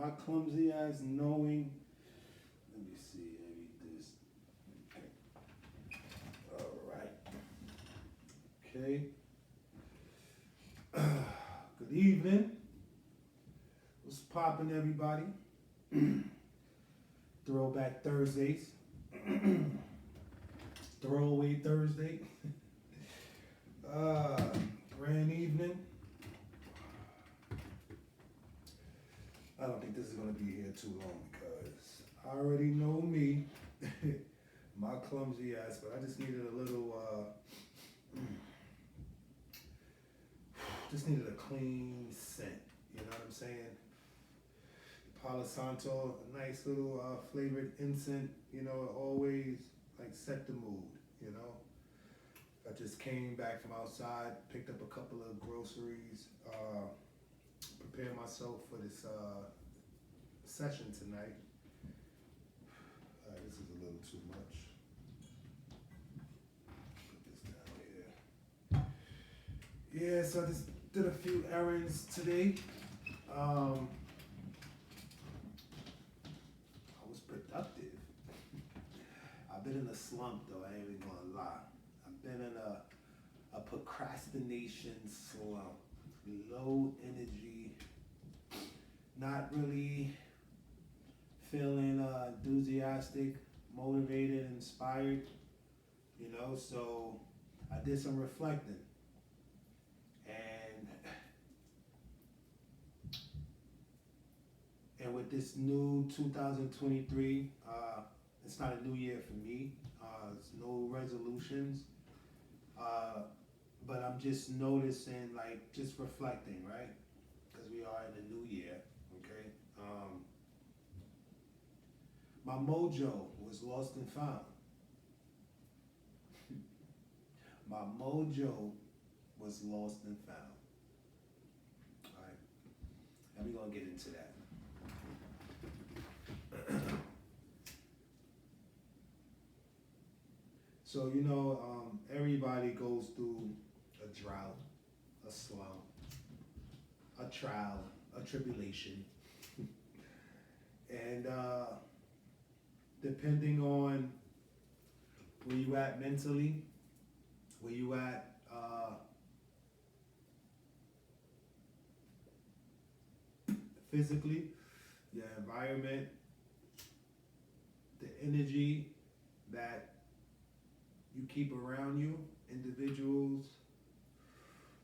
My clumsy ass knowing. Let me see. I read this. Okay. All right. Okay. Good evening. What's poppin', everybody? Throwback Thursdays. Throwaway Thursday. Grand evening. I don't think this is gonna be here too long because I already know me, my clumsy ass. But I just needed a little, just needed a clean scent. You know what I'm saying? Palo Santo, a nice little flavored incense. You know, it always like set the mood. You know. I just came back from outside, picked up a couple of groceries, prepared myself for this session tonight. This is a little too much. Put this down here. Yeah, so I just did a few errands today. I was productive. I've been in a slump though, I ain't even gonna lie. I've been in a procrastination slump, low energy, not really feeling enthusiastic, motivated, inspired, you know, so I did some reflecting. And with this new 2023, it's not a new year for me. It's no resolutions. But I'm just noticing, like, just reflecting, right? Because we are in the new year, okay? My mojo was lost and found. My mojo was lost and found. All right? And we're going to get into that. So, you know, everybody goes through a drought, a slump, a trial, a tribulation. And depending on where you at mentally, where you at physically, your environment, the energy that you keep around you, individuals,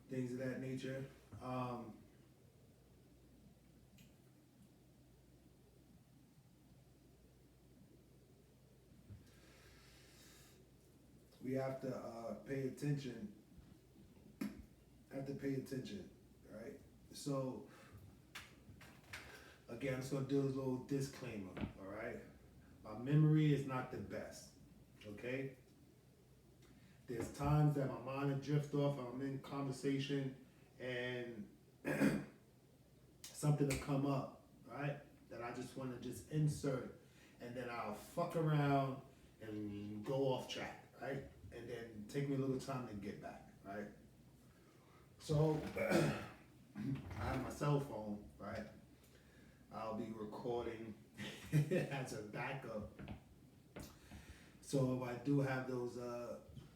things of that nature. We have to pay attention. Right? So, again, I'm just gonna do a little disclaimer. All right, my memory is not the best. Okay. There's times that my mind will drift off. I'm in conversation and something will come up, right? That I just want to just insert, and then I'll fuck around and go off track, right? And then take me a little time to get back, right? So I have my cell phone, right? I'll be recording as a backup. So if I do have those,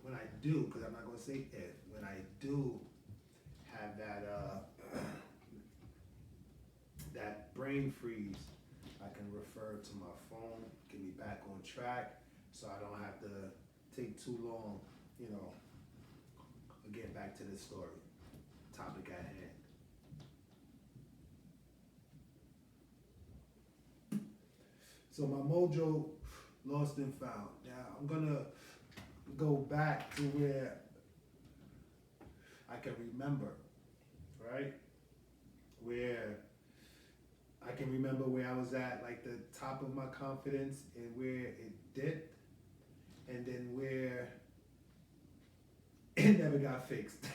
when I do, because I'm not going to say if, when I do have that that brain freeze, I can refer to my phone, get me back on track, so I don't have to take too long, you know, to get back to the story, topic at hand. So my mojo lost and found. Now I'm gonna go back to where I can remember, right? Where I can remember where I was at, like the top of my confidence, and where it dipped, and then where it never got fixed.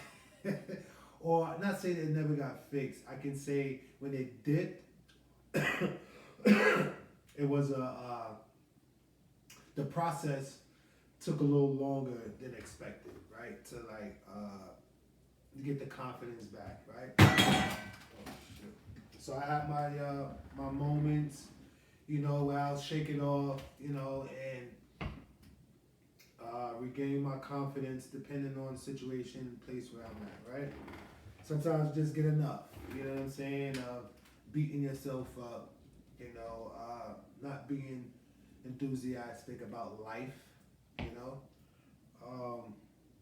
Or not say that it never got fixed. I can say when it dipped, it was the process took a little longer than expected, right? To like get the confidence back, right? Oh, shit. So I had my moments, where I'll shake it off, and regain my confidence depending on the situation and place where I'm at, right? Sometimes just get enough, you know what I'm saying? Beating yourself up, not being enthusiastic about life, you know?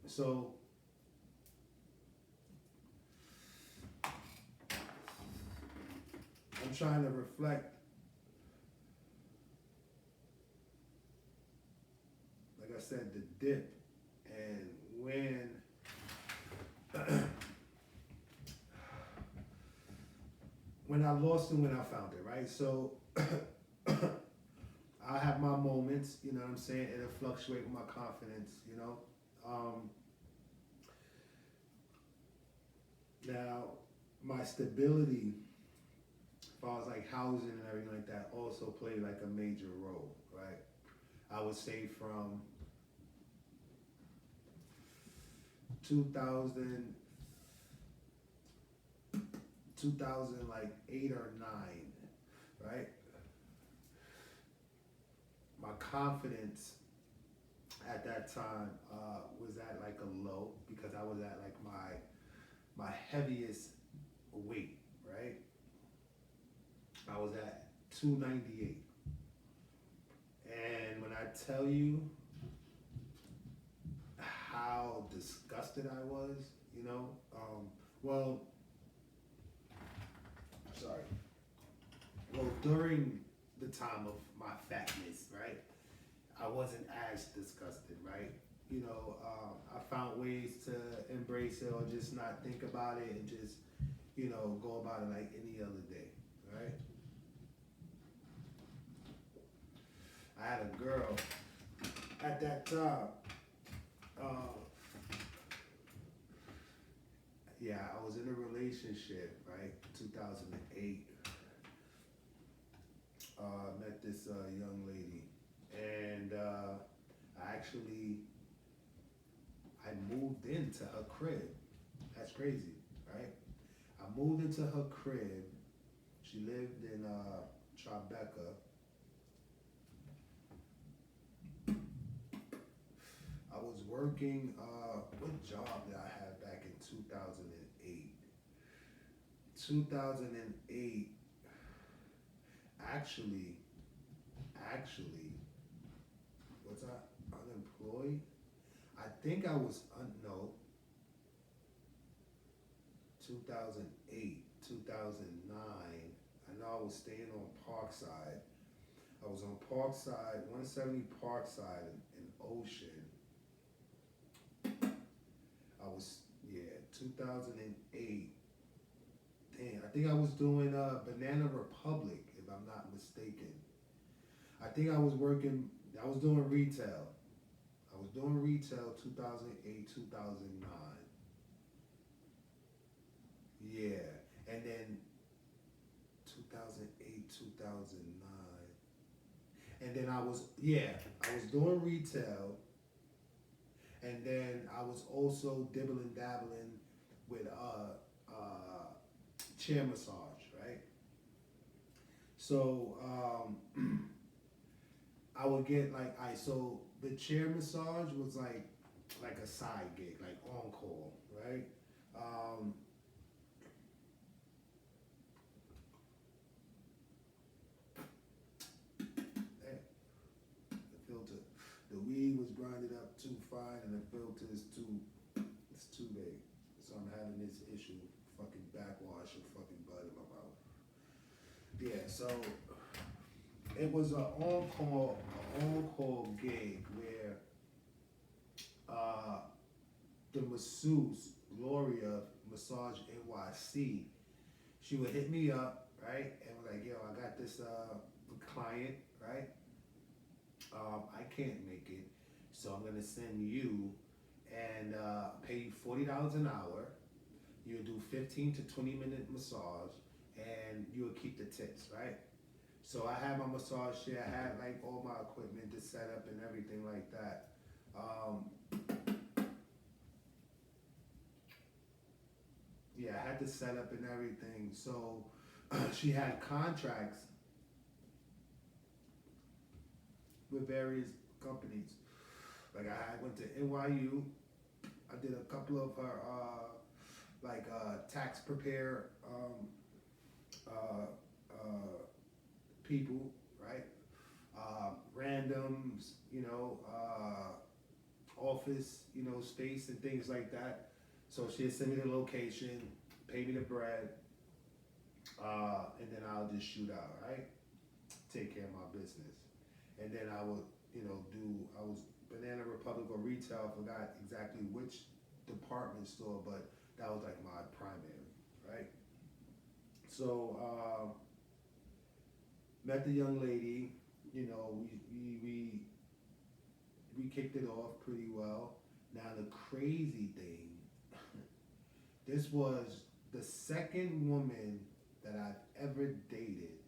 So I'm trying to reflect, like I said, the dip and when I lost and when I found it, right? So I have my moments, you know what I'm saying? It'll fluctuate with my confidence, Now, my stability, as far as like housing and everything like that, also played like a major role, right? I would say from 2000, 2000 like 8 or 9, right? My confidence at that time was at like a low because I was at like my heaviest weight, right? I was at 298. And when I tell you how disgusted I was, well, sorry. Well, during the time of my fatness, right, I wasn't as disgusted, right? I found ways to embrace it or just not think about it and just, go about it like any other day, right? I had a girl at that time. Yeah, I was in a relationship, right? 2008. Met this young lady, and I moved into her crib. That's crazy, right? I moved into her crib. She lived in Tribeca. I was working, what job did I have back in 2008? 2008, actually, was I unemployed? I think I was, no, 2008, 2009. I know I was staying on Parkside. I was on Parkside, 170 Parkside in Ocean. I was, 2008. Damn, I think I was doing Banana Republic, if I'm not mistaken. I think I was doing retail. I was doing retail 2008, 2009. Yeah, and then 2008, 2009. And then I was doing retail. And then I was also dibbling dabbling with chair massage, right? So I would get so the chair massage was like a side gig, like on call, right? The filter, the weed was grinded up too fine, and the filter is it's too big. So I'm having this issue, fucking backwash and fucking blood in my mouth. Yeah, so it was an on-call gig where the masseuse, Gloria, Massage NYC, she would hit me up, right? And was like, yo, I got this client, right? I can't make it, so I'm gonna send you and pay you $40 an hour. You'll do 15 to 20-minute massage, and you'll keep the tips, right? So I had my massage chair, I had like all my equipment to set up and everything like that. I had to set up and everything. So She had contracts with various companies. Like I went to NYU. I did a couple of her tax prepare uh, uh, people, right? Randoms, office, space and things like that. So she'd send me the location, pay me the bread, and then I'll just shoot out, right? Take care of my business. And then I would, I was Banana Republic or retail, I forgot exactly which department store, but that was like my primary, right? So, met the young lady, we kicked it off pretty well. Now the crazy thing, this was the second woman that I've ever dated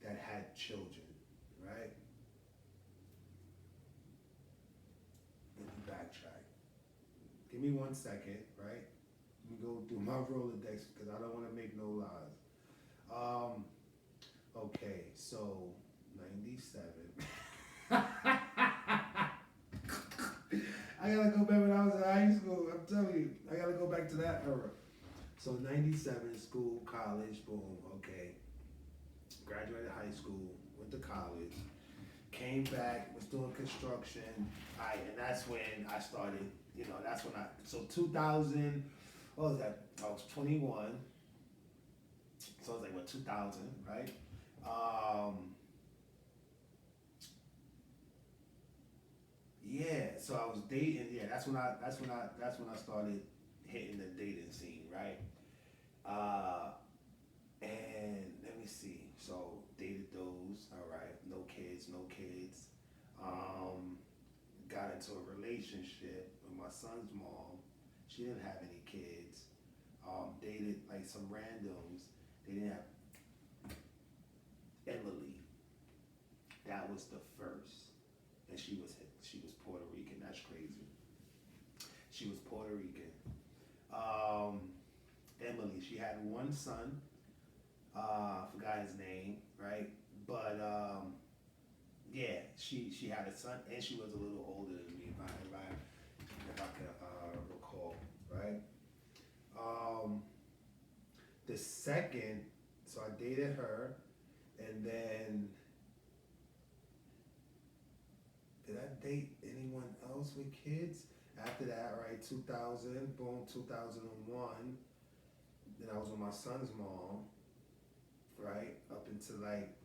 that had children, right? Let me backtrack. Give me 1 second, right? Let me go through my Rolodex because I don't want to make no lies. Okay, so 97. I gotta go back when I was in high school. I'm telling you, I gotta go back to that era. So 97, school, college, boom, okay. Graduated high school, went to college, came back, was doing construction. And that's when I started, so 2000, what was that? I was 21. So I was like, 2000, right? Yeah, so I was dating. Yeah, that's when I started hitting the dating scene, right? Uh, and let me see. So dated those. All right, no kids, no kids. Um, got into a relationship with my son's mom. She didn't have any kids. Dated like some randoms. They didn't have Emily. That was the first, and she was Puerto Rican. That's crazy. She was Puerto Rican. Emily. She had one son. Forgot his name, right? But yeah, she had a son, and she was a little older than me, if I can recall, right? The second, so I dated her, and then did I date anyone else with kids? After that, right, 2000, boom, 2001. Then I was with my son's mom, right, up until like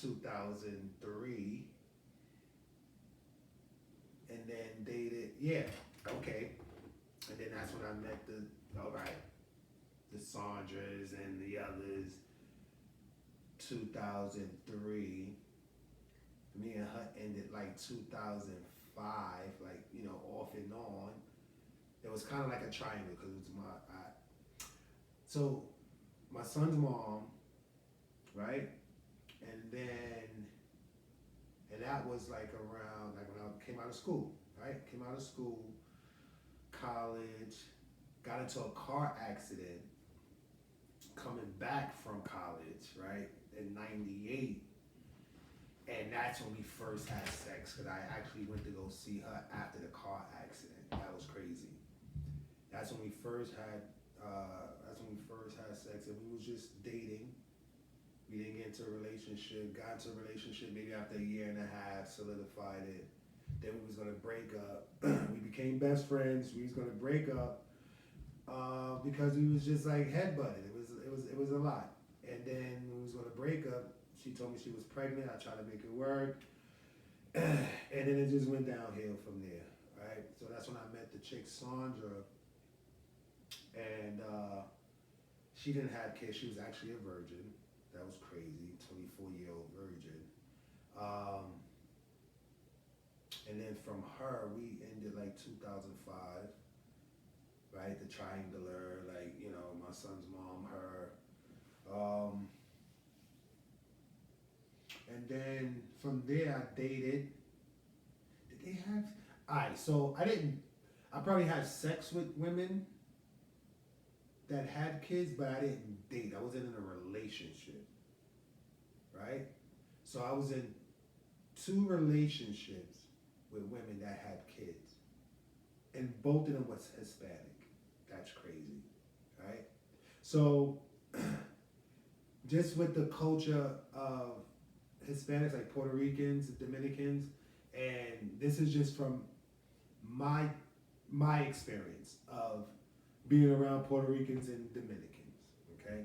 2003. And then dated, yeah, okay. And then that's when I met the Sandras and the others, 2003. Me and her ended like 2005, like, off and on. It was kind of like a triangle because it was so my son's mom, right? And that was like around, like when I came out of school, right? Came out of school, college, got into a car accident coming back from college, right? In 98. And that's when we first had sex, because I actually went to go see her after the car accident. That was crazy. That's when we first had sex, and we was just dating. We didn't get into a relationship. Got into a relationship maybe after a year and a half, solidified it. Then we was gonna break up. We became best friends. We was gonna break up because we was just like headbutted. It was a lot. And then we was gonna break up. She told me she was pregnant. I tried to make it work. And then it just went downhill from there, right? So that's when I met the chick Sandra. And she didn't have kids. She was actually a virgin. That was crazy, 24-year-old virgin. And then from her, we ended like 2005, right? The triangular, like, my son's mom, her. And then from there, I dated. Did they have? All right, so I probably had sex with women that had kids, but I didn't date. I wasn't in a relationship, right? So I was in 2 relationships with women that had kids, and both of them was Hispanic. That's crazy, right? So just with the culture of Hispanics, like Puerto Ricans, Dominicans, and this is just from my experience of being around Puerto Ricans and Dominicans, okay?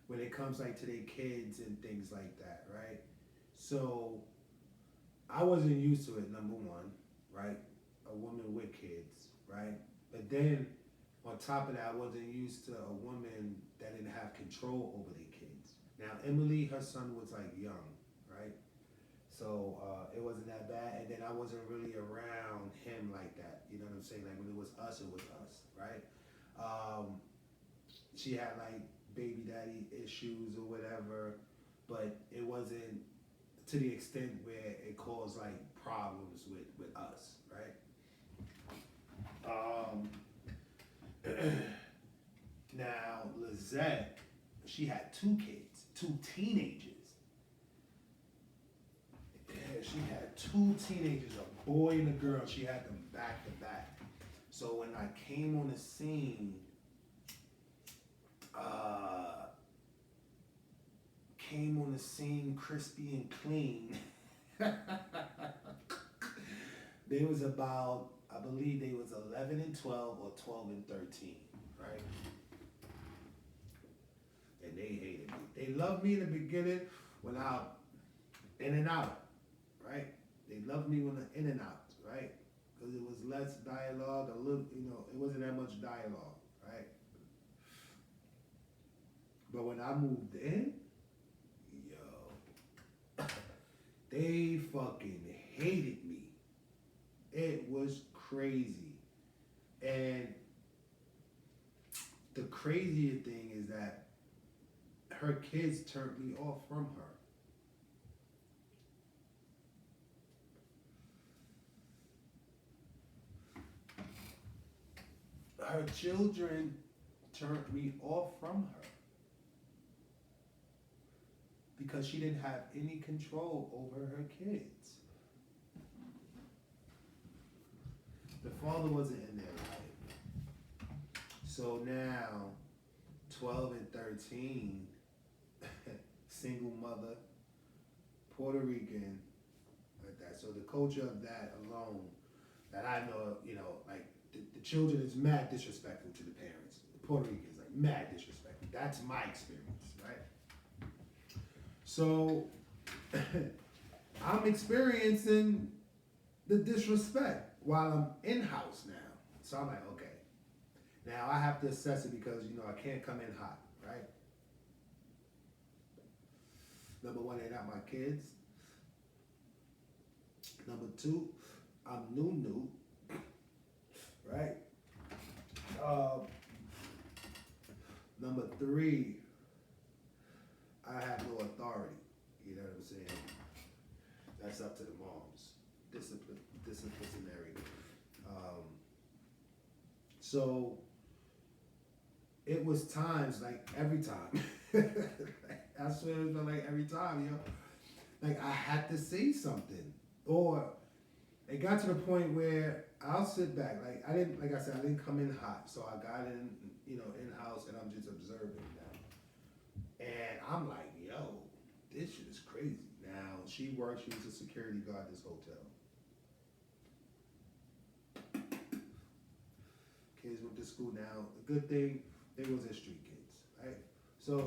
When it comes like to their kids and things like that, right? So I wasn't used to it, number one, right? A woman with kids, right? But then on top of that, I wasn't used to a woman that didn't have control over their kids. Now Emily, her son was like young, right? So it wasn't that bad. And then I wasn't really around him like that. You know what I'm saying? Like when it was us, right? She had like baby daddy issues or whatever, but it wasn't to the extent where it caused like problems with us, right? Now Lizette, she had 2 kids, 2 teenagers. Yeah, she had 2 teenagers, a boy and a girl. She had them back to back. So when I came on the scene, crispy and clean. They was about, I believe they was 11 and 12 or 12 and 13, right? And they hated me. They loved me in the beginning when I in and out, right? They loved me when I in and out, right? Because it was less dialogue, a little, it wasn't that much dialogue, right? But when I moved in, yo, they fucking hated me. It was crazy. And the crazier thing is that her kids turned me off from her. Her children turned me off from her because she didn't have any control over her kids. The father wasn't in their life. So now, 12 and 13, single mother, Puerto Rican, like that. So the culture of that alone, that I know, like the children is mad disrespectful to the parents. The Puerto Ricans, like mad disrespectful. That's my experience, right? So I'm experiencing the disrespect while I'm in-house now. So I'm like, okay. Now I have to assess it because, I can't come in hot, right? Number 1, they're not my kids. Number 2, I'm new, right? Number 3, I have no authority. You know what I'm saying? That's up to the moms. Disciplinary. So it was times, like every time. I swear it felt like every time, like I had to say something. Or it got to the point where I'll sit back. Like I didn't come in hot. So I got in, in-house and I'm just observing now. And I'm like, yo, this shit is crazy. Now she was a security guard at this hotel. Kids went to school now. The good thing, they wasn't street kids, right? So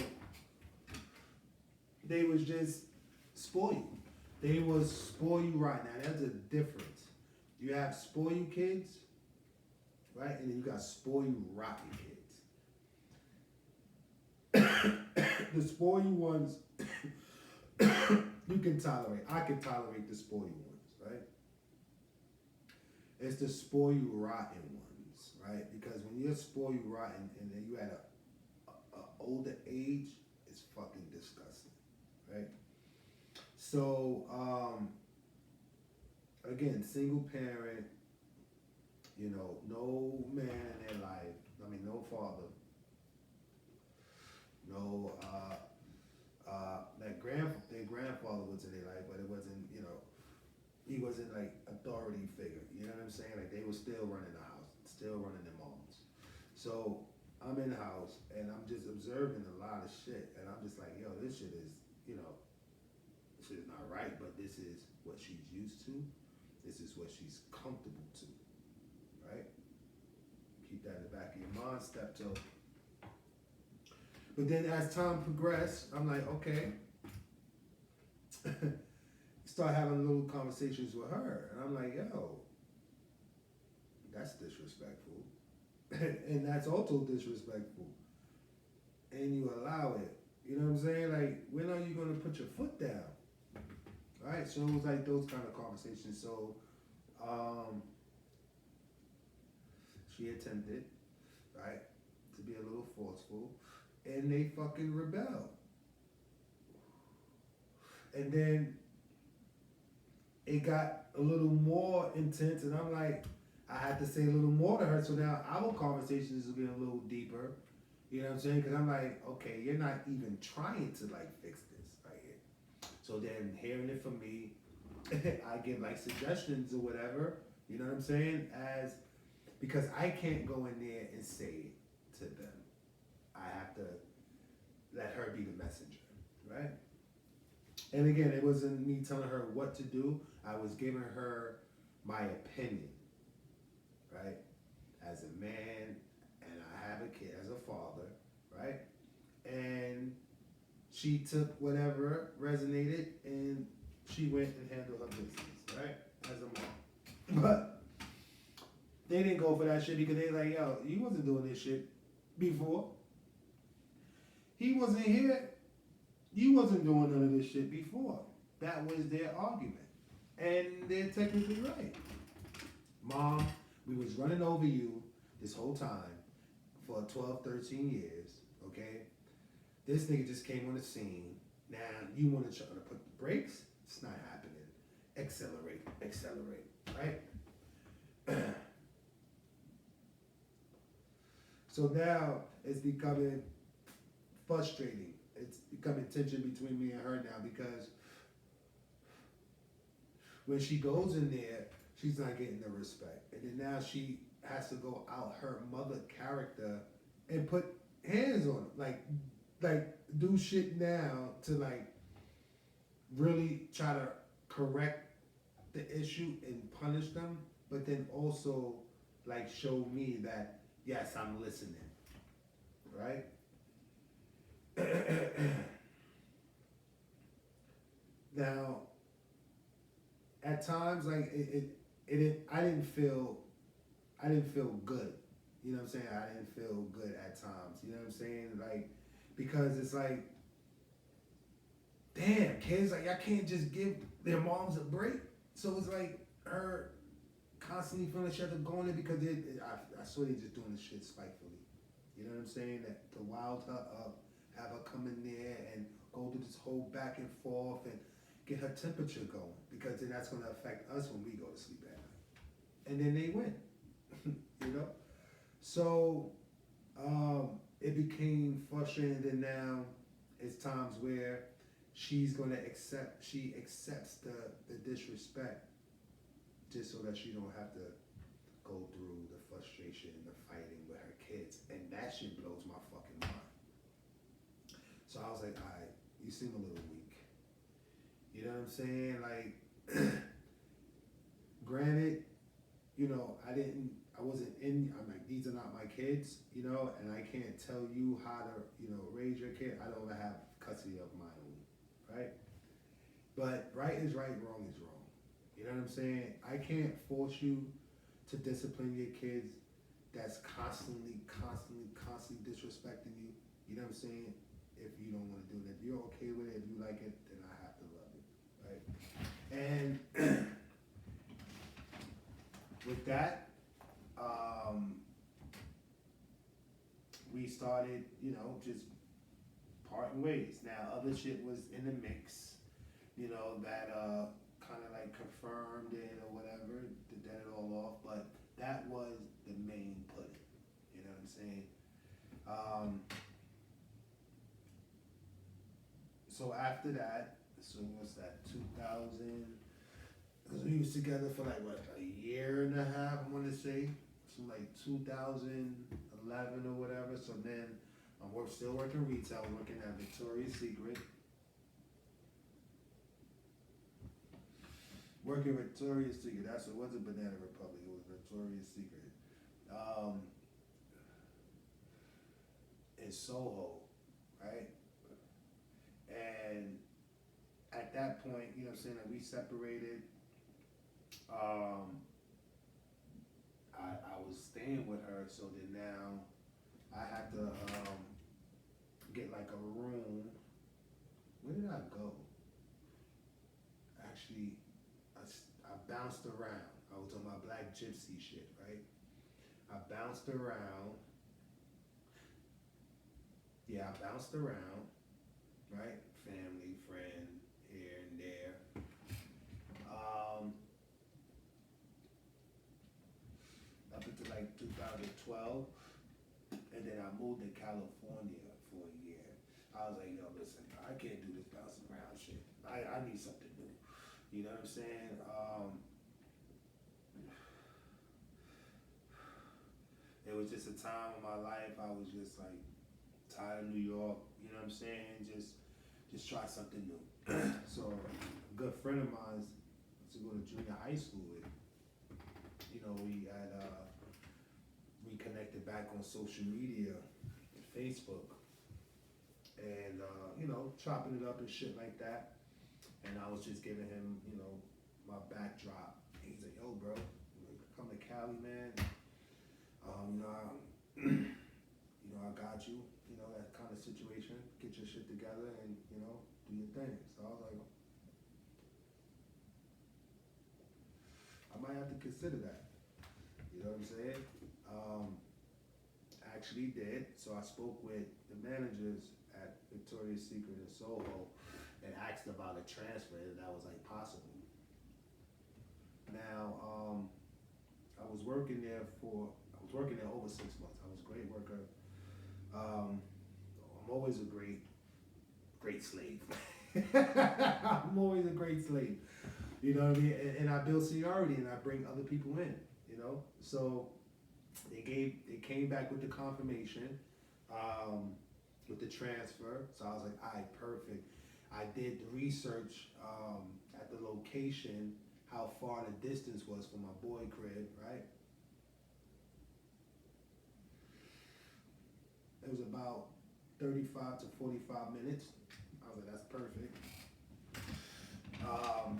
they was just spoil you. They was spoil you right now. That's a difference. You have spoil you kids, right? And then you got spoil you rotten kids. The spoil you ones, you can tolerate. I can tolerate the spoil you ones, right? It's the spoil you rotten ones, right? Because when you're spoil you rotten and then you at a older age, it's fucking disgusting, right? So, again, single parent, You know, no man in their life, I mean, no father, no, their grandfather was in their life, but it wasn't, you know, he wasn't like authority figure. You know what I'm saying? Like they were still running the house, still running their moms. So I'm in the house and I'm just observing a lot of shit, and I'm just like, yo, this shit is, you know, this shit is not right, but this is what she's used to. This is what she's comfortable to, right? Keep that in the back of your mind, steptoe. But then as time progressed, I'm like, okay. Start having little conversations with her, and I'm like, yo, that's disrespectful. And that's also disrespectful. And you allow it. You know what I'm saying? Like, when are you gonna put your foot down? Right? So it was like those kind of conversations. So she attempted, right, to be a little forceful, and they fucking rebelled. And then it got a little more intense, and I'm like, I had to say a little more to her. So now our conversations are getting a little deeper. You know what I'm saying? Because I'm like, okay, you're not even trying to like fix this right here. So then hearing it from me, I give like suggestions or whatever. You know what I'm saying? Because I can't go in there and say it to them. I have to let her be the messenger, right? And again, it wasn't me telling her what to do. I was giving her my opinion, right? As a man, and I have a kid, as a father, right? And she took whatever resonated, and she went and handled her business, right? As a mom. But they didn't go for that shit because they like, yo, you wasn't doing this shit before. He wasn't here. You wasn't doing none of this shit before. That was their argument. And they're technically right. Mom, we was running over you this whole time for 12, 13 years, okay? This nigga just came on the scene. Now, you want to try to put the brakes? It's not happening. Accelerate, right? So now it's becoming frustrating. It's becoming tension between me and her now because when she goes in there, she's not getting the respect. And then now she has to go out her mother character and put hands on him. Like do shit now to like really try to correct the issue and punish them, but then also like show me that, yes, I'm listening, right? Now, at times, like I didn't feel good. You know what I'm saying? I didn't feel good at times. You know what I'm saying? Like, because it's like, damn, kids, like, I can't just give their moms a break. So it's like her constantly feeling she had to go in there because I saw they just doing this shit spitefully. You know what I'm saying? That to wild her up, have her come in there and go through this whole back and forth and get her temperature going, because then that's going to affect us when we go to sleep at night. And then they win, you know? So it became frustrating, and now it's times where she accepts the disrespect just so that she don't have to go through the frustration and the fighting with her kids. And that shit blows my fucking mind. So I was like, all right, you seem a little weak. You know what I'm saying? Like, granted, you know, I'm like, these are not my kids, you know, and I can't tell you how to, you know, raise your kid. I don't have custody of my own, right? But right is right, wrong is wrong. You know what I'm saying? I can't force you to discipline your kids that's constantly disrespecting you. You know what I'm saying? If you don't want to do it. If you're okay with it, if you like it, then I have to love it, right? And with that, we started, you know, just parting ways. Now, other shit was in the mix, you know, that kind of like confirmed it or whatever, to dead it all off. But that was the main pudding. You know what I'm saying? Um, so after that, so what's that? 2000. Because we was together for like what, a year and a half, I want to say. So like 2011 or whatever. So then I'm still working retail, working at Victoria's Secret. Working Victoria's Secret. That's what was a Banana Republic. It was Victoria's Secret. Um, in Soho, right? And at that point, you know what I'm saying, like we separated. I was staying with her, so then now I had to get like a room. Where did I go? Actually, I bounced around. I was on my Black Gypsy shit, right? I bounced around. Yeah, I bounced around, right? Family, friend, here and there. Up until like 2012, and then I moved to California for a year. I was like, yo, listen, I can't do this bouncing around shit. I need something new. You know what I'm saying? It was just a time in my life I was just like tired of New York. You know what I'm saying? Just try something new. So a good friend of mine to go to junior high school with. You know, we had reconnected back on social media, Facebook, and you know, chopping it up and shit like that. And I was just giving him, you know, my backdrop. He's like, "Yo, bro, come to Cali, man. You know, I got you. You know, that kind of situation. Get your shit together and you know, do your thing." So I was like, I might have to consider that. You know what I'm saying? Actually did. So I spoke with the managers at Victoria's Secret in Soho and asked about a transfer that was like possible. Now, I was working there over 6 months. I was a great worker. I'm always a great slave. I'm always a great slave. You know what I mean? And I build seniority and I bring other people in, you know? So they came back with the confirmation, with the transfer. So I was like, all right, perfect. I did the research at the location, how far the distance was from my boy crib, right? It was about 35 to 45 minutes. I was like, that's perfect. I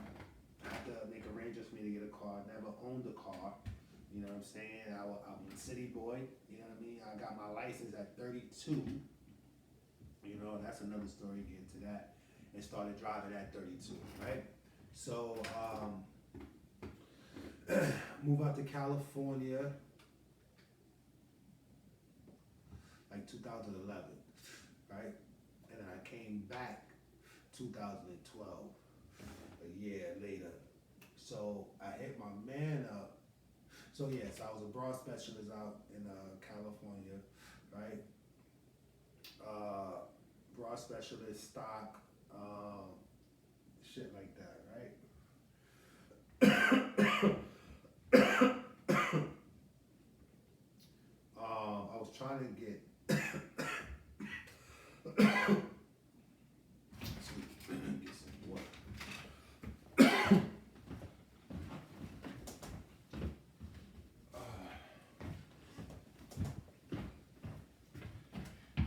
had to make arrangements for me to get a car. Never owned a car. You know what I'm saying? I'm a city boy. You know what I mean? I got my license at 32. You know, that's another story, get into that. And started driving at 32, right? So, move out to California, like 2011, right? And then I came back 2012, a year later. So I hit my man up. So yes, I was a broad specialist out in California, right? Broad specialist, stock, shit like that, right? I was trying to get get some water.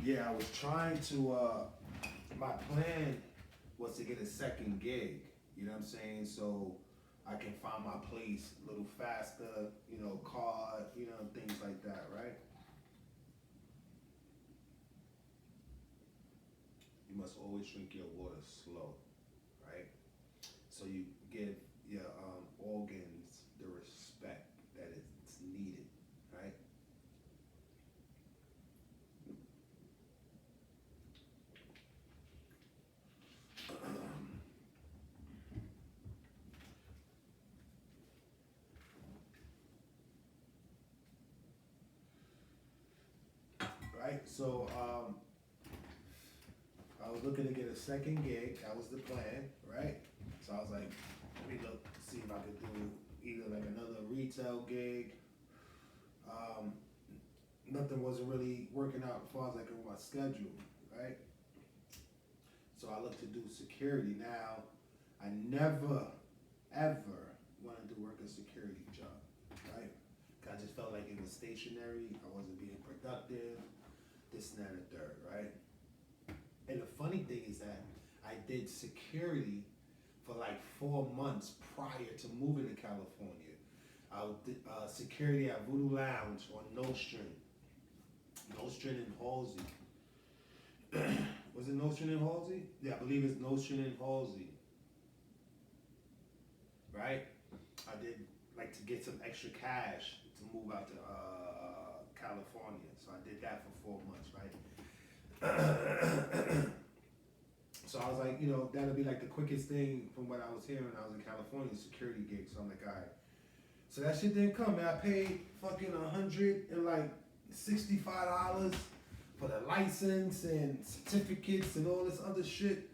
Yeah, I was trying to, my plan was to get a second gig, you know what I'm saying? So I can find my place a little faster, you know, car, you know, things like that, right? You must always drink your water slow, right? So you give your organs the respect that it's needed, right? right? So I was looking to get a second gig. That was the plan, right? So I was like, let me look, see if I could do either like another retail gig. Nothing wasn't really working out as far as like on my schedule, right? So I looked to do security. Now, I never, ever wanted to work a security job, right? I just felt like it was stationary. I wasn't being productive, this and that and the third, right? And the funny thing is that I did security for like 4 months prior to moving to California. I did security at Voodoo Lounge on Nostrand in Halsey. Was it Nostrand in Halsey? Yeah, I believe it's Nostrand in Halsey. Right? I did like to get some extra cash to move out to California. So I did that for 4 months, right? So I was like, you know, that'll be like the quickest thing from what I was hearing when I was in California, security gig. So I'm like, all right. So that shit didn't come, man. I paid fucking $165 for the license and certificates and all this other shit.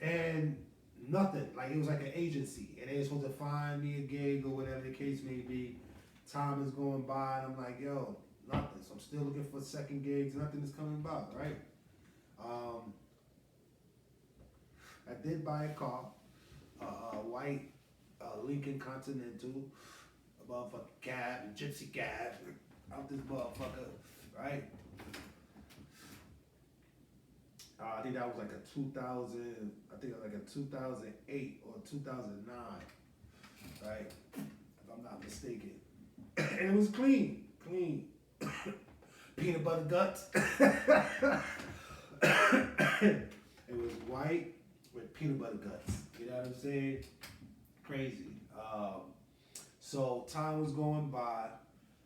And nothing. Like it was like an agency. And they were supposed to find me a gig or whatever the case may be. Time is going by and I'm like, yo, nothing. So I'm still looking for second gigs. Nothing is coming about, right? I did buy a car, a white Lincoln Continental, a motherfucking cab, a gypsy cab, out this motherfucker, right? I think that was like a 2000, I think it was like a 2008 or 2009, right? If I'm not mistaken. And it was clean. Peanut butter guts. It was white with peanut butter guts. You know what I'm saying? Crazy. So time was going by.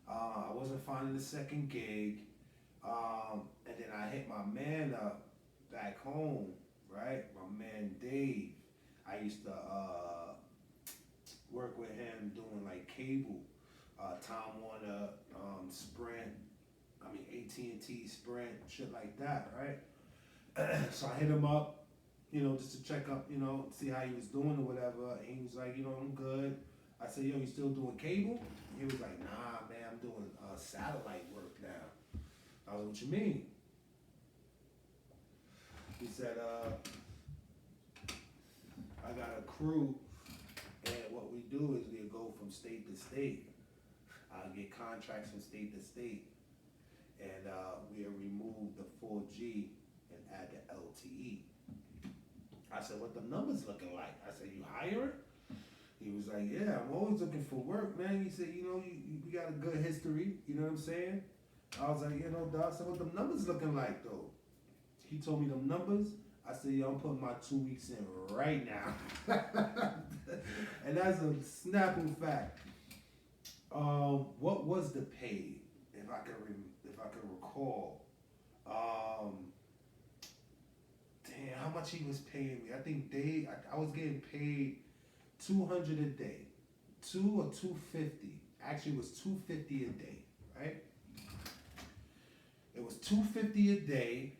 I wasn't finding the second gig. And then I hit my man up back home, right? My man Dave. I used to work with him doing like cable, Time Warner, Sprint, AT&T, Sprint, shit like that, right? So I hit him up, you know, just to check up, you know, see how he was doing or whatever. And he was like, you know, I'm good. I said, yo, you still doing cable? He was like, nah, man, I'm doing satellite work now. I was like, what you mean? He said, I got a crew, and what we do is we go from state to state. I get contracts from state to state, and we remove the 4G and add the LTE. I said, what the numbers looking like? I said, you hiring? He was like, yeah, I'm always looking for work, man. He said, you know, you got a good history, you know what I'm saying? I was like, you know, dog, I said, what the numbers looking like, though? He told me them numbers. I said, yo, I'm putting my 2 weeks in right now. And that's a snapping fact. What was the pay, if I could recall? Damn, how much he was paying me? I think I was getting paid $200 a day, $2 or $250. Actually, it was $250 a day, right? It was $250 a day,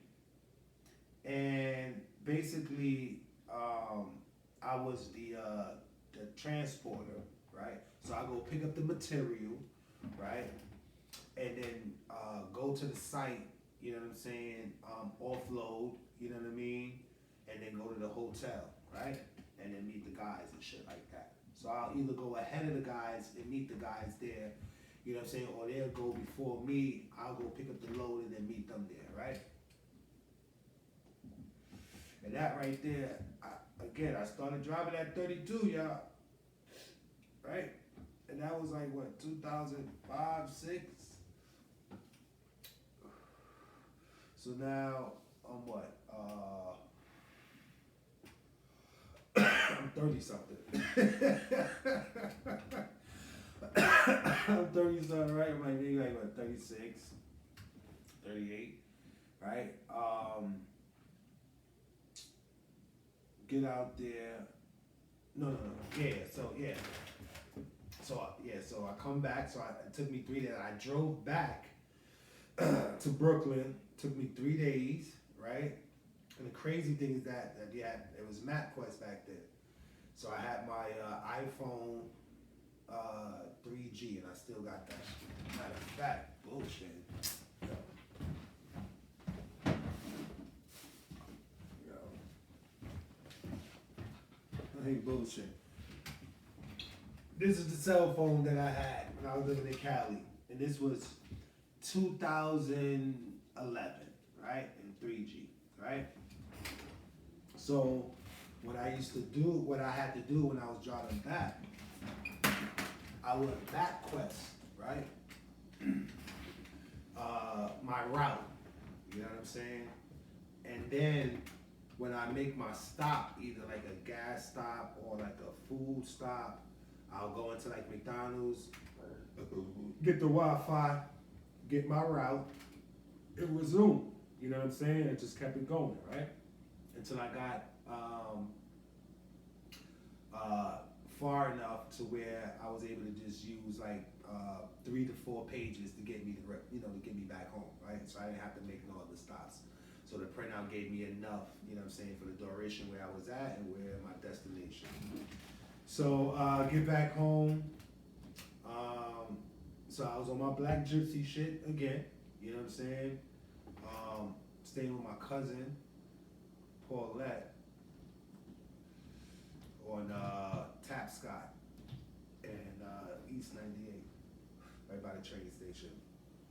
and basically, I was the transporter, right? So I go pick up the material, right, and then go to the site. You know what I'm saying? Offload. You know what I mean? And then go to the hotel, right? And then meet the guys and shit like that. So I'll either go ahead of the guys and meet the guys there, you know what I'm saying? Or they'll go before me. I'll go pick up the load and then meet them there, right? And that right there, I started driving at 32, y'all. Right? And that was like, what, 2005, 6? So now, I'm what? I'm 30-something. I'm 30-something, right? I'm like, maybe like, what, 36, 38, right? Get out there. No. Yeah, so, yeah. So I come back. So it took me 3 days. I drove back to Brooklyn. Took me 3 days, right? And the crazy thing is that yeah, it was MapQuest back then. So I had my iPhone 3G, and I still got that. Matter of fact, bullshit. Yo. I hate bullshit. This is the cell phone that I had when I was living in Cali, and this was 2011, right? In 3G, right? So what I used to do, what I had to do when I was driving back, I would MapQuest, right? My route, you know what I'm saying? And then when I make my stop, either like a gas stop or like a food stop, I'll go into like McDonald's, get the Wi-Fi, get my route, and resume. You know what I'm saying? And just kept it going, right? Until I got far enough to where I was able to just use like 3 to 4 pages to get me to get me back home, right? So I didn't have to make no other stops. So the printout gave me enough, you know what I'm saying, for the duration where I was at and where my destination. So get back home. So I was on my Black Gypsy shit again, you know what I'm saying? Staying with my cousin, Paulette, on Tapscott and East 98, right by the train station,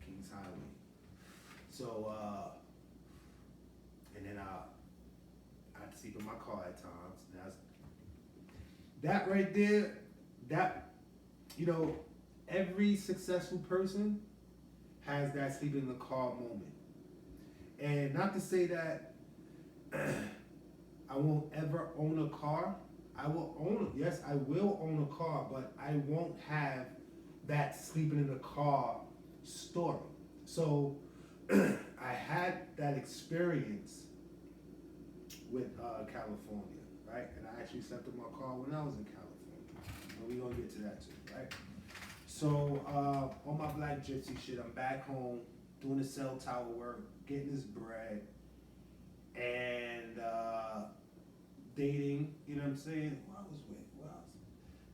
Kings Highway. So, and then I had to sleep in my car at times. And that right there, that, you know, every successful person has that sleep in the car moment. And not to say that I won't ever own a car. I will own it. Yes, I will own a car, but I won't have that sleeping in the car story. So I had that experience with California, right? And I actually slept in my car when I was in California. And we're gonna get to that too, right? So on my Black Gypsy shit, I'm back home doing the cell tower work, getting this bread, and dating, you know what I'm saying? Who I was with,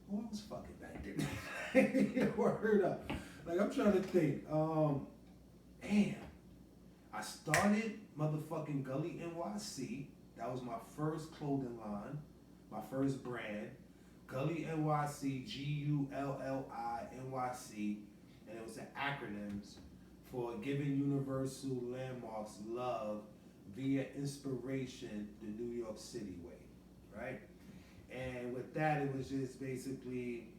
who I was fucking back then. Word up. Like, I'm trying to think. Damn. I started motherfucking Gully NYC. That was my first clothing line, my first brand. Gully NYC, Gulli NYC, and it was the acronyms for giving universal landmarks love via inspiration the New York City way, right? And with that, it was just basically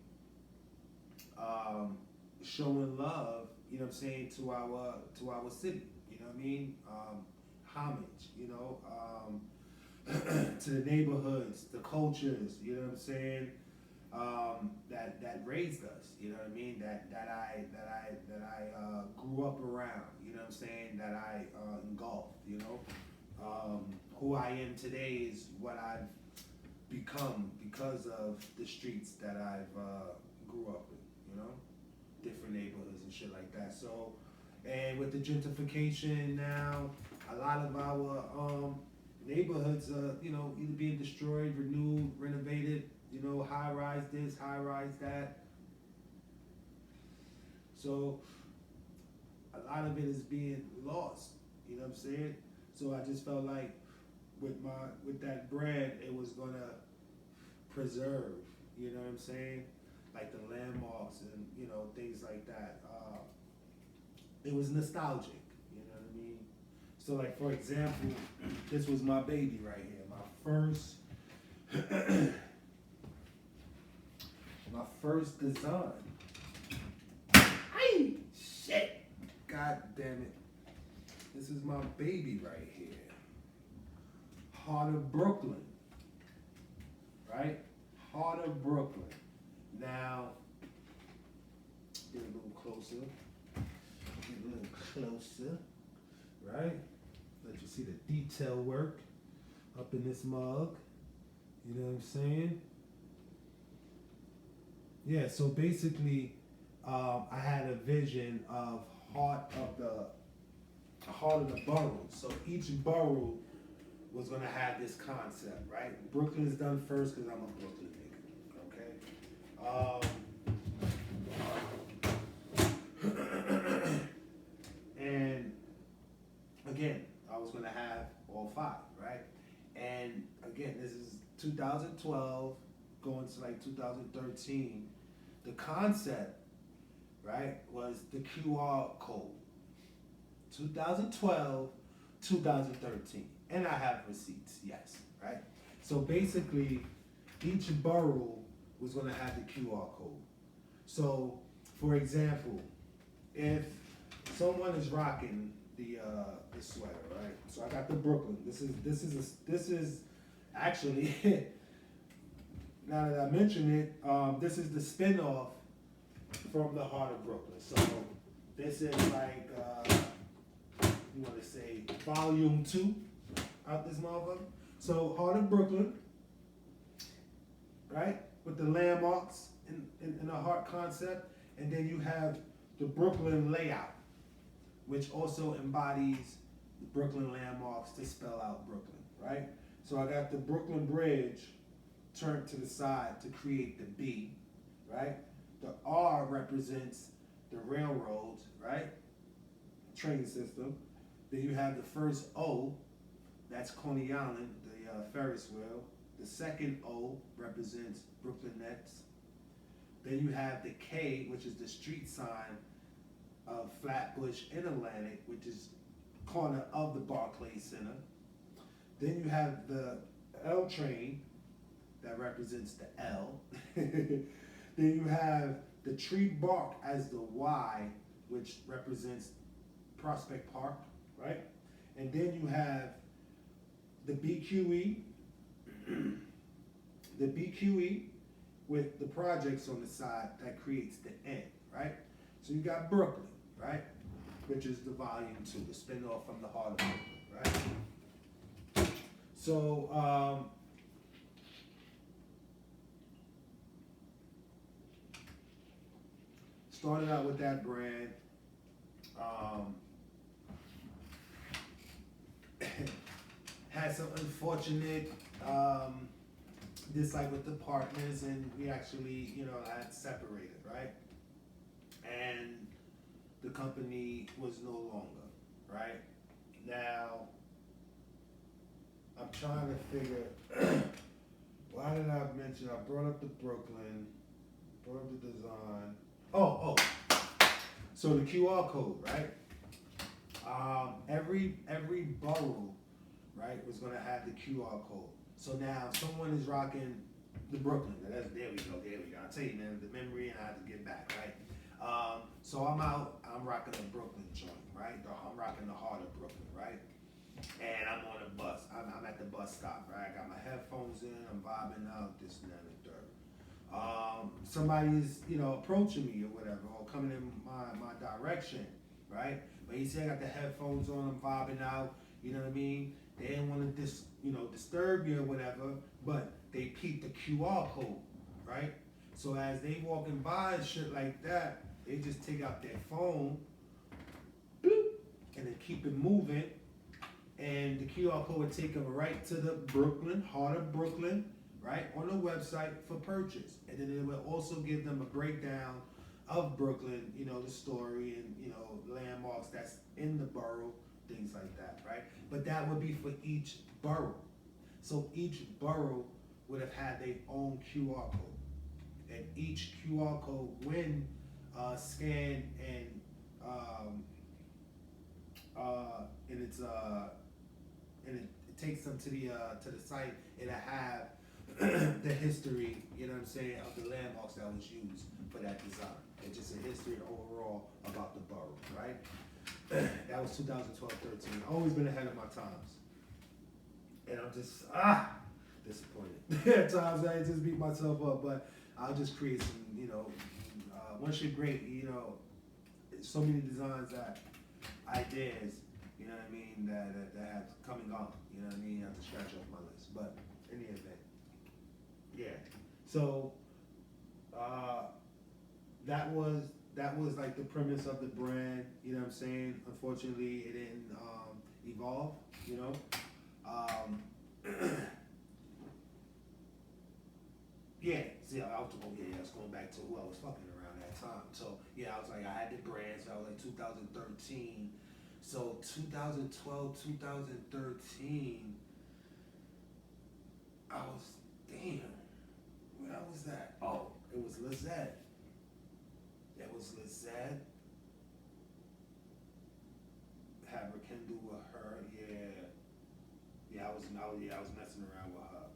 showing love, you know what I'm saying, to our city, you know what I mean? Homage, you know, to the neighborhoods, the cultures, you know what I'm saying, that raised us, you know what I mean, that I grew up around, you know what I'm saying, that I engulfed, you know. Who I am today is what I've become because of the streets that I've grew up with, you know, different neighborhoods and shit like that. So, and with the gentrification now, a lot of our neighborhoods are, you know, either being destroyed, renewed, renovated, you know, high rise this, high rise that. So a lot of it is being lost, you know what I'm saying? So I just felt like with that brand, it was gonna preserve, you know what I'm saying? Like the landmarks and, you know, things like that. It was nostalgic, you know what I mean? So like, for example, this was my baby right here, my first design. Ay, shit, god damn it. This is my baby right here. Heart of Brooklyn, right? Heart of Brooklyn. Now, get a little closer. Right? Let you see the detail work up in this mug. You know what I'm saying? Yeah, so basically, I had a vision of Heart of the heart of the boroughs. So each borough was gonna have this concept, right? Brooklyn is done first because I'm a Brooklyn nigga, okay? And again, I was gonna have all five, right? And again, this is 2012 going to like 2013. The concept, right, was the QR code. 2012, 2013. And I have receipts, yes, right? So basically, each borough was gonna have the QR code. So, for example, if someone is rocking the sweater, right? So I got the Brooklyn. This is actually now that I mention it, this is the spin-off from the Heart of Brooklyn. So this is like you want to say volume 2 out this motherfucker. So Heart of Brooklyn, right? With the landmarks in the heart concept, and then you have the Brooklyn layout, which also embodies the Brooklyn landmarks to spell out Brooklyn, right? So I got the Brooklyn Bridge turned to the side to create the B, right? The R represents the railroads, right? Train system. Then you have the first O, that's Coney Island, the Ferris wheel. The second O represents Brooklyn Nets. Then you have the K, which is the street sign of Flatbush and Atlantic, which is corner of the Barclays Center. Then you have the L train that represents the L. Then you have the tree bark as the Y, which represents Prospect Park, right? And then you have the BQE, the BQE with the projects on the side that creates the N, right? So you got Brooklyn, right? Which is the volume 2, the spin-off from the Heart of Brooklyn, right? So, started out with that brand. Had some unfortunate dislike with the partners, and we actually, had separated, right? And the company was no longer, right? Now, I'm trying to figure, why did I mention, I brought up the Brooklyn, brought up the design. Oh, so the QR code, right? Every borough, right, was gonna have the QR code. So now someone is rocking the Brooklyn. There we go. I'll tell you, man, the memory, and I have to get back, right? So I'm rocking the Brooklyn joint, right? I'm rocking the Heart of Brooklyn, right? And I'm on a bus. I'm at the bus stop, right? I got my headphones in, I'm vibing out, this and that and the third. Somebody's, approaching me or whatever, or coming in my direction, right? But you see I got the headphones on, I'm vibing out, you know what I mean? They didn't want to disturb you or whatever, but they peeped the QR code, right? So as they walking by and shit like that, they just take out their phone, boop, and then keep it moving, and the QR code would take them right to the Brooklyn, Heart of Brooklyn, right, on the website for purchase. And then it would also give them a breakdown of Brooklyn, the story and, landmarks that's in the borough, things like that, right? But that would be for each borough. So each borough would have had their own QR code. And each QR code, when scanned and it takes them to the site, it'll have the history, of the landmarks that was used for that design. It's just a history overall about the borough, right? That was 2012-13. Always been ahead of my times. And I'm just, disappointed. At times I just beat myself up, but I'll just create some, once you're great, so many designs that ideas, that have come and gone, I have to scratch off my list. But in the event, yeah. So, that was that was like the premise of the brand. You know what I'm saying? Unfortunately, it didn't evolve. You know. Um, yeah. See, I was going back to who I was fucking around that time. So yeah, I was like, I had the brand. So I was like 2013. So 2012, 2013. I was damn. Where was that? Oh, it was Lizette. It was Lizette. Have rekindle with her. Yeah, I was messing around with her.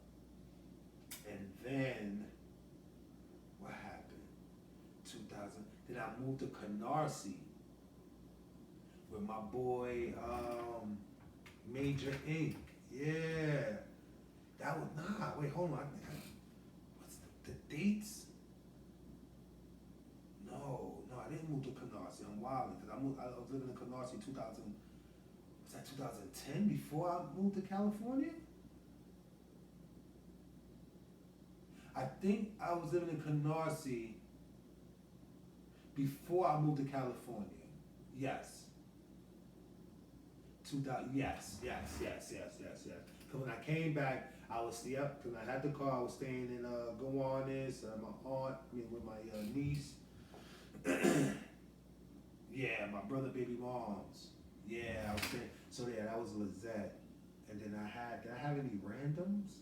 And then what happened? 2000. Then I moved to Canarsie with my boy Major Inc. Yeah. That was wait, hold on. What's the dates? No, I didn't move to Canarsie. I'm wilding because I was living in Canarsie 2000. Was that 2010 before I moved to California? I think I was living in Canarsie before I moved to California. Yes. 2000. Yes. Because when I came back, I was because I had the car. I was staying in Gowanus, my aunt, with my niece. Yeah, my brother, baby moms. Yeah, I was saying. So yeah, that was Lizette, and then did I have any randoms?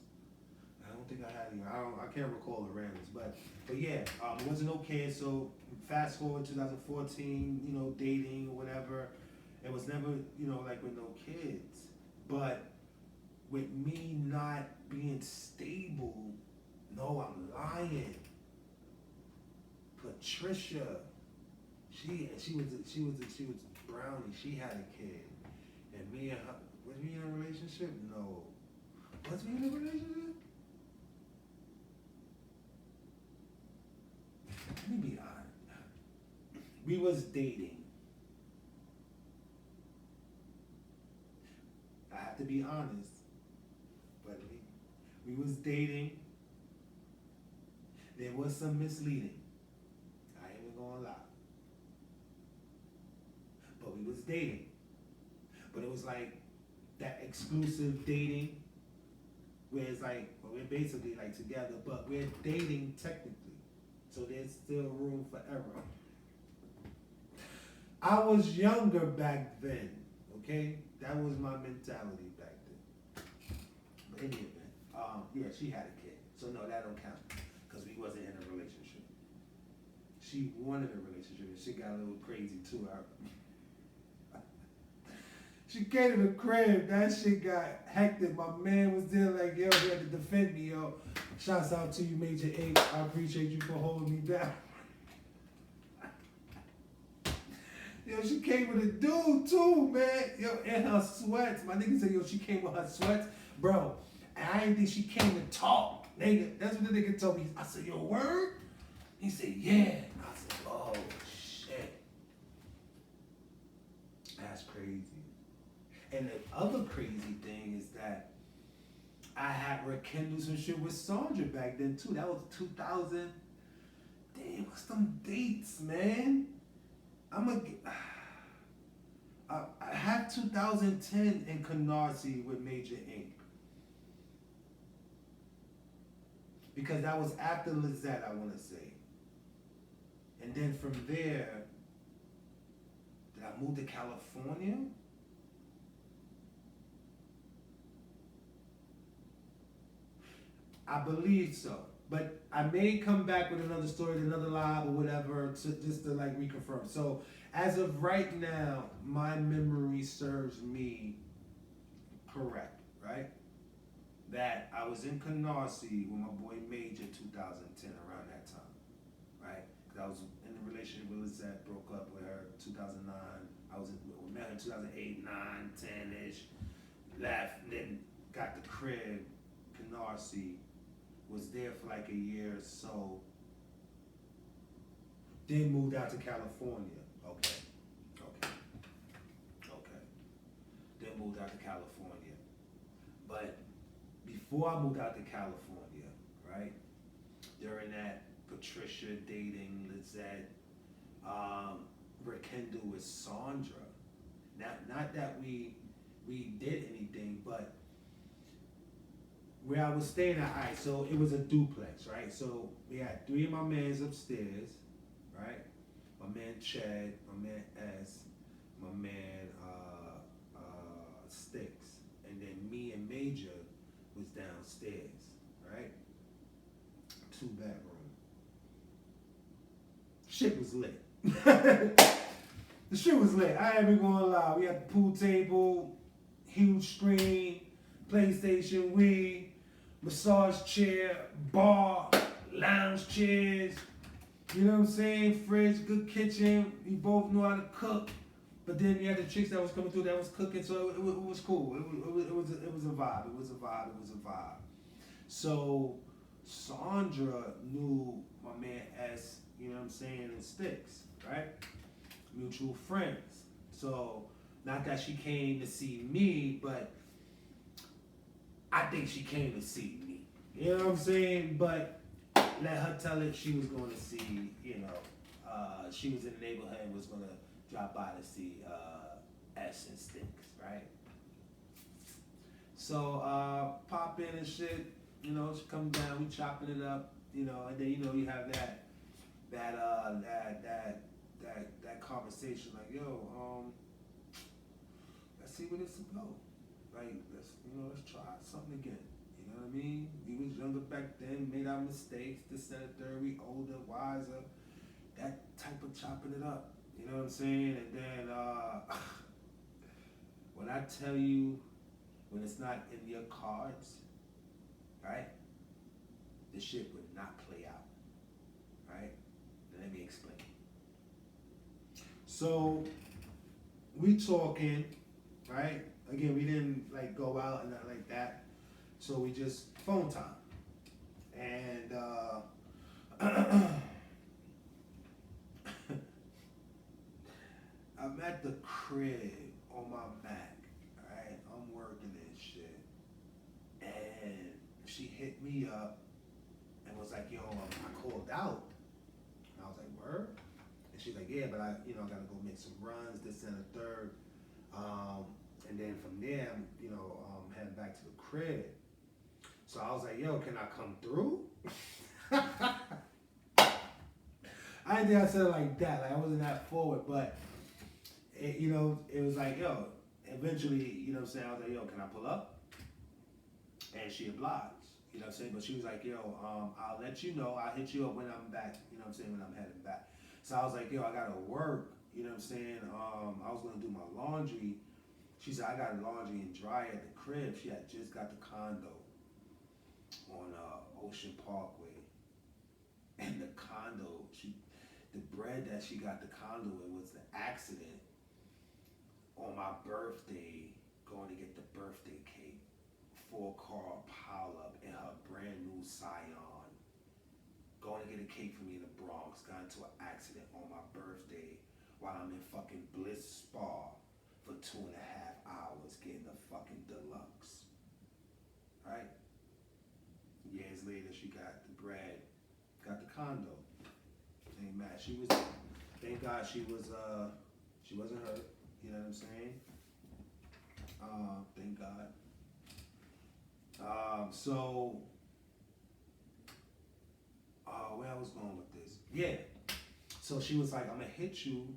I don't think I had any. I can't recall the randoms, but yeah, it wasn't okay. So fast forward 2014, dating or whatever. It was never, like with no kids, but with me not being stable, no, I'm lying. Patricia, she was brownie. She had a kid, and me and her, was we in a relationship? No, was we in a relationship? Let me be honest. We was dating. I have to be honest, but we was dating. There was some misleading. I ain't even gonna lie. But we was dating. But it was like that exclusive dating where it's like, well, we're basically like together, but we're dating technically. So there's still room for error. I was younger back then, okay? That was my mentality back then. But in any event, yeah, she had a kid. So no, that don't count because we wasn't in a relationship. She wanted a relationship and she got a little crazy too. She came to the crib, that shit got hectic. My man was there like, yo, he had to defend me, yo. Shouts out to you, Major 8. I appreciate you for holding me down. Yo, she came with a dude too, man. Yo, in her sweats. My nigga said, yo, she came with her sweats. Bro, and I didn't think she came to talk. Nigga, that's what the nigga told me. I said, yo, word? He said, yeah. I said, oh, shit. That's crazy. And the other crazy thing is that I had rekindled some shit with Sandra back then too. That was 2000. Damn, what's them dates, man? I had 2010 in Canarsie with Major Inc. Because that was after Lizette, I want to say. And then from there, did I move to California? I believe so. But I may come back with another story, another live or whatever, just to like reconfirm. So as of right now, my memory serves me correct, right? That I was in Canarsie with my boy Major 2010, around that time, right? Because I was in a relationship with Lizette, broke up with her 2009. We met her 2008, 9, 10-ish. Left, then got the crib, Canarsie. Was there for like a year or so. Then moved out to California. Okay. Then moved out to California. But before I moved out to California, right? During that Patricia dating Lizette, rekindle with Sandra. Not that we did anything, but where I was staying at, all right, so it was a duplex, right? So we had three of my mans upstairs, right? My man Chad, my man S, my man Sticks, and then me and Major was downstairs, right? Two bedroom. Shit was lit. The shit was lit. I ain't even gonna lie. We had the pool table, huge screen, PlayStation, Wii, massage chair, bar, lounge chairs. You know what I'm saying? Fridge, good kitchen. We both knew how to cook. But then you had the chicks that was coming through that was cooking, so it was cool. It was a vibe. It was a vibe. It was a vibe. So Sandra knew my man S, you know what I'm saying, and Sticks, right? Mutual friends. So not that she came to see me, but I think she came to see me. You know what I'm saying? But let her tell it she was going to see, she was in the neighborhood and was going to drop by to see S and Sticks, right? So pop in and shit, she come down, we chopping it up, and then you have that conversation like, yo, let's see where this will go. Like, let's try something again. You know what I mean? We was younger back then, made our mistakes, this and the third, we older, wiser, that type of chopping it up. You know what I'm saying? And then when I tell you, when it's not in your cards, right? The shit would not play out, right? Let me explain. So we talking, right? Again, we didn't like go out and nothing like that. So we just phone time. And I'm at the crib on my Mac, right? I'm working and shit. And she hit me up and was like, yo, I called out. And I was like, word? And she's like, yeah, but I gotta go make some runs, this and the third. And then from there, I'm heading back to the crib. So I was like, yo, can I come through? I didn't think I said it like that. Like, I wasn't that forward, but it was like, yo, eventually, I was like, yo, can I pull up? And she obliged, but she was like, yo, I'll let you know, I'll hit you up when I'm back, when I'm heading back. So I was like, yo, I gotta work, I was gonna do my laundry. She said, I got laundry and dry at the crib. She had just got the condo on Ocean Parkway. And the condo, the bread that she got the condo in was the accident on my birthday, going to get the birthday cake, 4-car pileup in her brand new Scion, going to get a cake for me in the Bronx, got into an accident on my birthday while I'm in fucking Bliss Spa for 2.5 hours getting the fucking deluxe, right? Years later, she got the bread, got the condo. Ain't mad. Thank God she wasn't hurt. You know what I'm saying? Thank God. Where I was going with this? Yeah. So she was like, I'm gonna hit you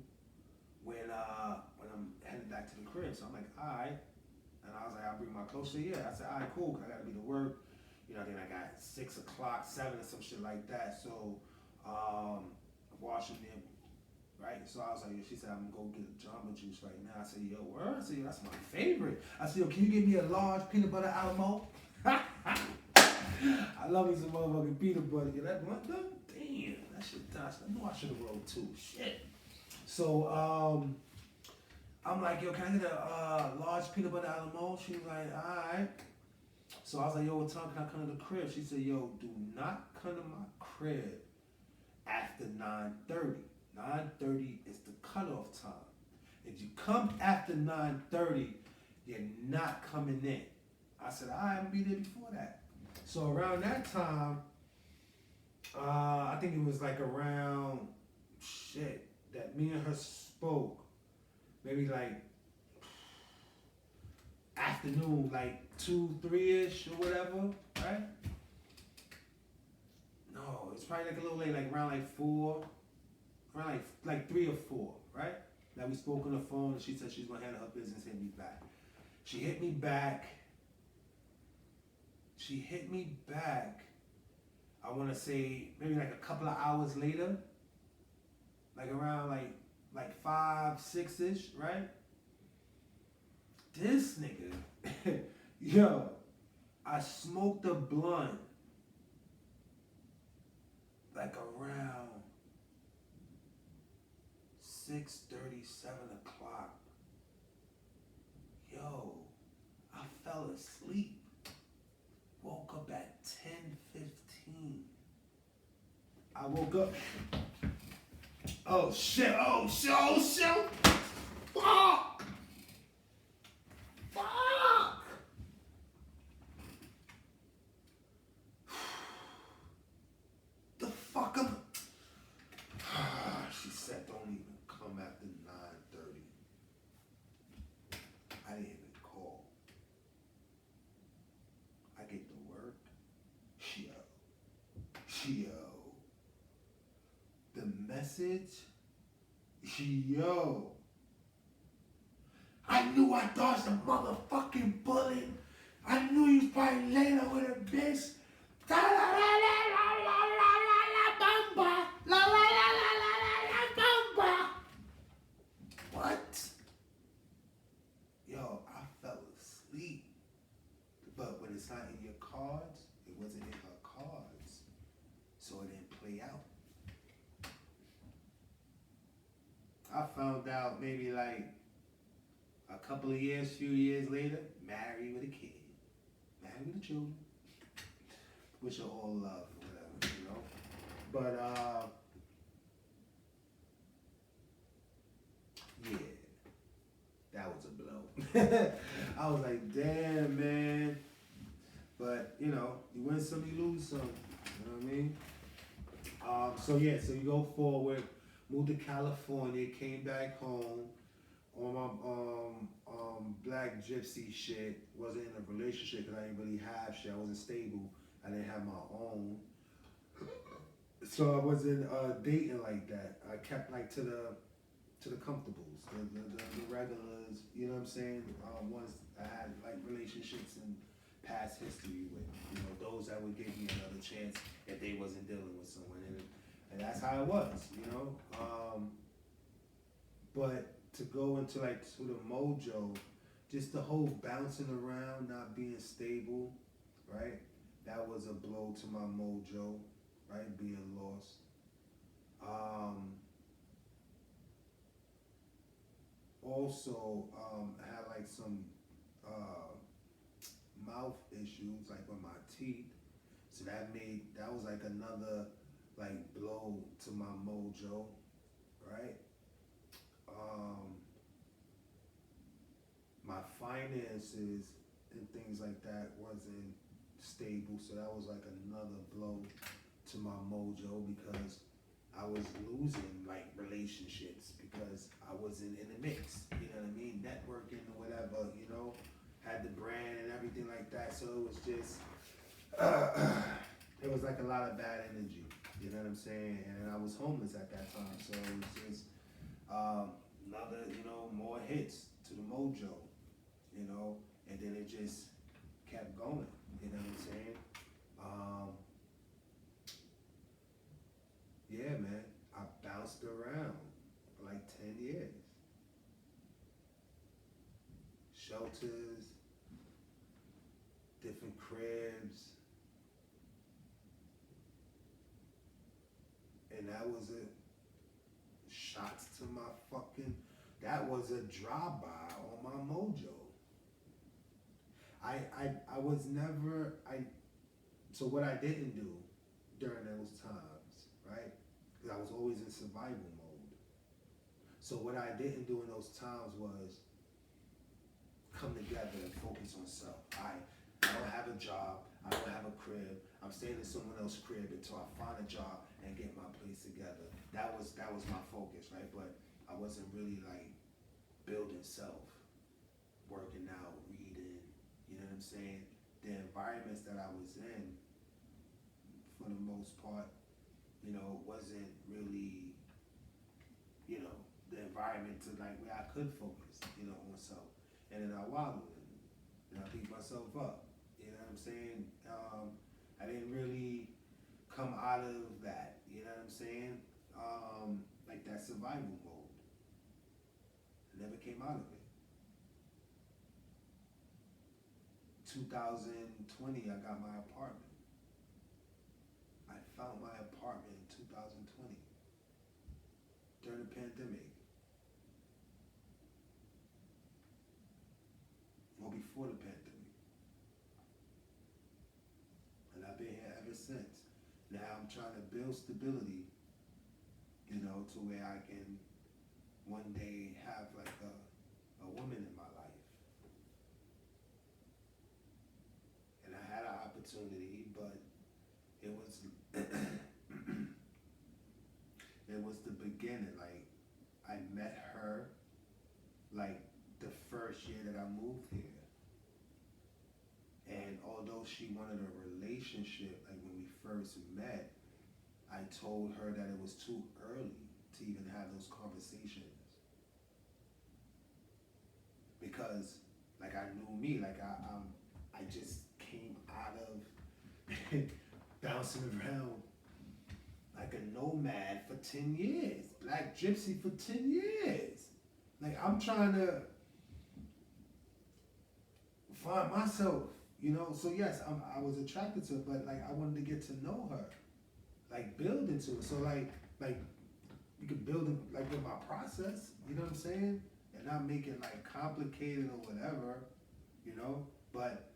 when I'm heading back to the crib. So I'm like, all right. And I was like, I'll bring my clothes. So yeah, I said, all right, cool. I gotta be to work. Then I got 6 o'clock, 7 or some shit like that. So washing them, right? So I was like, she said, I'm gonna go get a Jamba Juice right now. I said, yo, word? I said, yo, that's my favorite. I said, yo, can you give me a large peanut butter Alamo? I love me some motherfucking peanut butter. That blunt, damn, that shit does. I know I should have rolled 2. Shit. So I'm like, yo, can I get a large peanut butter Alamo? She was like, all right. So I was like, yo, what time can I come to the crib? She said, yo, do not come to my crib after 9:30. 9:30 is the cutoff time. If you come after 9:30, you're not coming in. I said, all right, I'm gonna be there before that. So around that time, I think it was like around, that me and her spoke, maybe like afternoon, like 2, 3-ish or whatever, right? No, it's probably like a little late, like around like 4, around like 3 or 4, right? That we spoke on the phone, and she said she's gonna handle her business, hit me back. She hit me back. I want to say maybe like a couple of hours later, like around like 5, 6-ish, right? This nigga, yo, I smoked a blunt like around 6:30, 7 o'clock. Yo, I fell asleep. Woke up at 10:15. I woke up. Oh shit! Oh shit! Oh shit! Fuck! Fuck! The fuck am? She said, "Don't even come after 9:30." I didn't even call. I get to work. Yo. The message. Yo. I knew I dodged a motherfucking bullet. I knew you was probably later with a bitch. La la la la la la la la la bamba. La la la la la la la bamba. What? Yo, I fell asleep. But when it's not in your cards, it wasn't in her cards. So it didn't play out. I found out maybe like a couple of years, few years later, married with a kid. Married with children. Which are all love or whatever, you know? But, yeah. That was a blow. I was like, damn, man. But, you know, you win some, you lose some. You know what I mean? So you go forward, moved to California, came back home on my black gypsy shit. Wasn't in a relationship because I didn't really have shit. I wasn't stable. I didn't have my own. So I wasn't dating like that. I kept like to the comfortables, the regulars, you know what I'm saying? Ones I had like relationships and past history with, you know, those that would give me another chance if they wasn't dealing with someone. And that's how it was, you know? But to go into like to the Mojo, just the whole bouncing around, not being stable, right? That was a blow to my mojo, right? Being lost. Also, I had like some mouth issues, like with my teeth. So that was like another like blow to my mojo, right? My finances and things like that wasn't stable, so that was like another blow to my mojo because I was losing like relationships because I wasn't in the mix, you know what I mean? Networking or whatever, you know, had the brand and everything like that, so it was just, it was like a lot of bad energy, you know what I'm saying? And I was homeless at that time, so it was just another, you know, more hits to the mojo, you know, and then it just kept going, you know what I'm saying? Yeah, man, I bounced around for like 10 years. Shelters, different cribs, and that was it. Shots to my fucking, that was a drive-by on my mojo. I was never, so what I didn't do during those times, right? Because I was always in survival mode. So what I didn't do in those times was come together and focus on self. I don't have a job. I don't have a crib. I'm staying in someone else's crib until I find a job and get my place together. That was my focus, right? But I wasn't really like building self, working out, reading, you know what I'm saying? The environments that I was in, for the most part, you know, wasn't really, you know, the environment to like where I could focus, you know, on self. And then I wallowed in it. And I beat myself up. You know what I'm saying? I didn't really come out of that, you know what I'm saying? Like that survival mode. I never came out of it. 2020, I got my apartment. I found my apartment in 2020 during the pandemic. Or before the pandemic. And I've been here ever since. Now I'm trying to build stability, you know, to where I can one day have like a woman in my life. And I had an opportunity, but it was it was the beginning. Like I met her like the first year that I moved here. And although she wanted a relationship, like when we first met, I told her that it was too early to even have those conversations. Because like I knew me, like I just came out of bouncing around like a nomad for 10 years, black gypsy for 10 years. Like I'm trying to find myself, you know. So yes, I was attracted to her, but like I wanted to get to know her, like build into it. So like you could build it like with my process, you know what I'm saying, and not make it like complicated or whatever, you know. But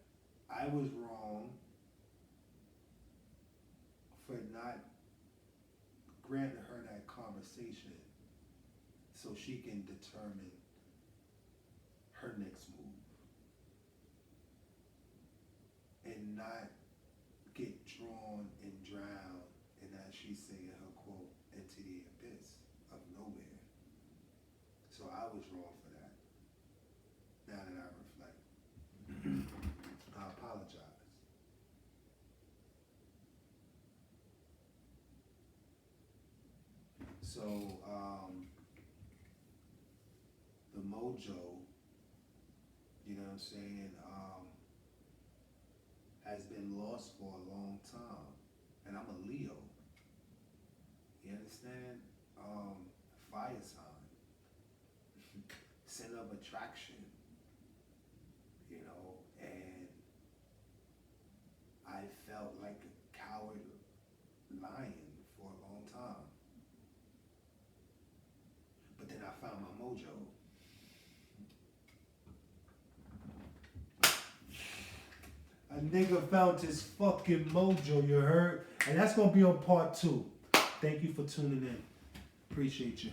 I was wrong for not granting her that conversation so she can determine her next move and not get drawn and drown, and as she said in her quote, into the abyss of nowhere. So I was wrong for that. Now that I reflect, I apologize. So the Mojo, you know what I'm saying, has been lost for a long time. And I'm a Leo. You understand? Fire sign. Center of attraction. You know, and I felt like a coward lion for a long time. But then I found my mojo. A nigga found his fucking mojo, you heard? And that's gonna be on part 2. Thank you for tuning in. Appreciate you.